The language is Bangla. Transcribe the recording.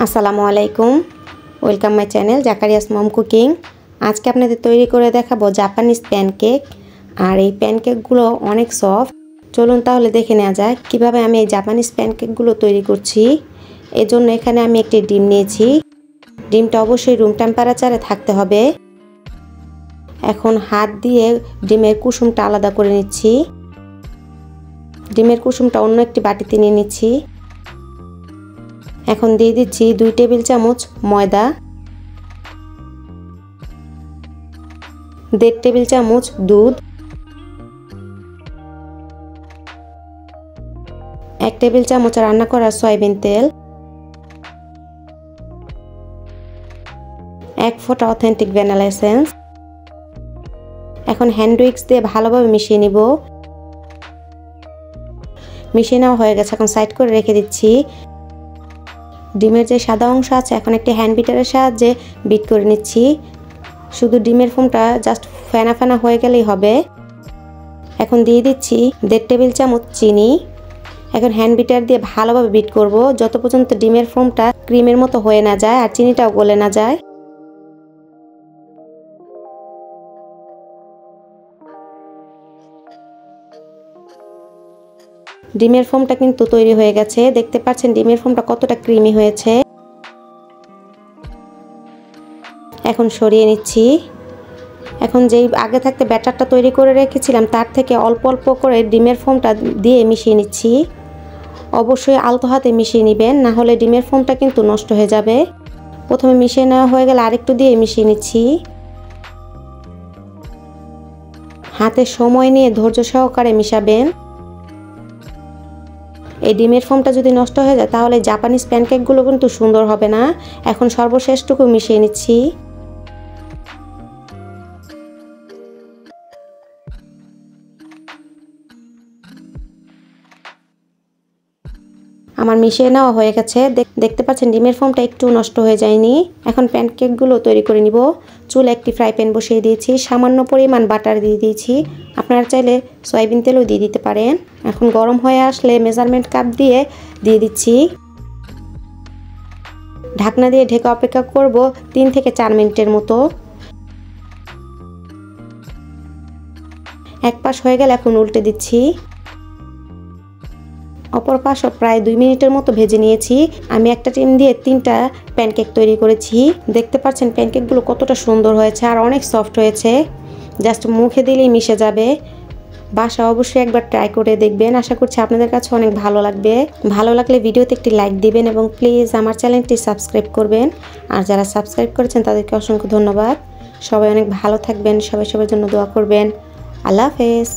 আসসালামু আলাইকুম, welcome my channel Zakaria's mom cooking. আজকে আপনাদের তৈরি করে দেখাবো জাপানিজ প্যানকেক। আর এই প্যানকেকগুলো অনেক সফট। চলুন তাহলে দেখে নেওয়া যাক কীভাবে আমি এই জাপানিজ প্যানকেকগুলো তৈরি করছি। এজন্য এখানে আমি একটি ডিম নিয়েছি। ডিমটা অবশ্যই রুম টেম্পারেচারে থাকতে হবে। এখন হাত দিয়ে ডিমের কুসুমটা আলাদা করে নিচ্ছি। ডিমের কুসুমটা অন্য একটি বাটিতে নিয়ে নিচ্ছি। এখন দিয়ে দিচ্ছি 2 টেবিল চামচ ময়দা, 1.5 টেবিল চামচ দুধ, 1 টেবিল চামচ রান্না করা সয়াবিন তেল, 1 ফোঁটা অথেন্টিক ভ্যানিলা এসেন্স। এখন হ্যান্ড উইক্স দিয়ে ভালোভাবে মিশিয়ে নিব। মিশিয়ে নেওয়া হয়ে গেছে, এখন সাইড করে রেখে দিচ্ছি। ডিমের যে সাদা অংশ আছে এখন একটি হ্যান্ড বিটারের সাহায্যে বিট করে নিচ্ছি। শুধু ডিমের ফোমটা জাস্ট ফেনা ফেনা হয়ে গেলেই হবে। এখন দিয়ে দিচ্ছি 1.5 টেবিল চামচ চিনি। এখন হ্যান্ড বিটার দিয়ে ভালোভাবে বিট করব যত পর্যন্ত ডিমের ফোমটা ক্রিমের মতো হয়ে না যায় আর চিনিটাও গলে না যায়। ডিমের ফোমটা কিন্তু তৈরি হয়ে গেছে, দেখতে পাচ্ছেন ডিমের ফোমটা কতটা ক্রিমি হয়েছে। এখন সরিয়ে নিচ্ছি। এখন যেই আগে থাকতে ব্যাটারটা তৈরি করে রেখেছিলাম তার থেকে অল্প অল্প করে ডিমের ফোমটা দিয়ে মিশিয়ে নিচ্ছি। অবশ্যই আলতো হাতে মিশিয়ে নেবেন, না হলে ডিমের ফোমটা কিন্তু নষ্ট হয়ে যাবে। প্রথমে মিশিয়ে নেওয়া হয়ে গেলে আরেকটু দিয়ে মিশিয়ে নিচ্ছি। হাতে সময় নিয়ে ধৈর্য সহকারে মিশাবেন। এই ডিমের ফোমটা যদি নষ্ট হয়ে যায় তাহলে জাপানিজ প্যানকেকগুলো কিন্তু সুন্দর হবে না। এখন সর্বশেষটুকু মিশিয়ে নিচ্ছি। আমার মিশিয়ে নেওয়া হয়ে গেছে, দেখতে পাচ্ছেন ডিমের ফোমটা একটু নষ্ট হয়ে যায়নি। এখন প্যানকেকগুলো তৈরি করে নিব। চুলে একটি ফ্রাই প্যান বসিয়ে দিয়েছি, সামান্য পরিমাণ বাটার দিয়ে দিয়েছি। আপনারা চাইলে সয়াবিন তেলও দিয়ে দিতে পারেন। এখন গরম হয়ে আসলে মেজারমেন্ট কাপ দিয়ে দিচ্ছি। ঢাকনা দিয়ে ঢেকে অপেক্ষা করব 3 থেকে 4 মিনিটের মতো। এক পাশ হয়ে গেলে এখন উল্টে দিচ্ছি। অপর পাশও প্রায় 2 মিনিটের মতো ভেজে নিয়েছি। আমি একটা ডিম দিয়ে 3টা প্যানকেক তৈরি করেছি। দেখতে পাচ্ছেন প্যানকেকগুলো কতটা সুন্দর হয়েছে আর অনেক সফট হয়েছে। জাস্ট মুখে দিলেই মিশে যাবে। বাসা অবশ্যই একবার ট্রাই করে দেখবেন, আশা করছি আপনাদের কাছে অনেক ভালো লাগবে। ভালো লাগলে ভিডিওতে একটি লাইক দিবেন এবং প্লিজ আমার চ্যানেলটি সাবস্ক্রাইব করবেন। আর যারা সাবস্ক্রাইব করেছেন তাদেরকে অসংখ্য ধন্যবাদ। সবাই অনেক ভালো থাকবেন, সবার জন্য দোয়া করবেন। আল্লাহ হাফেজ।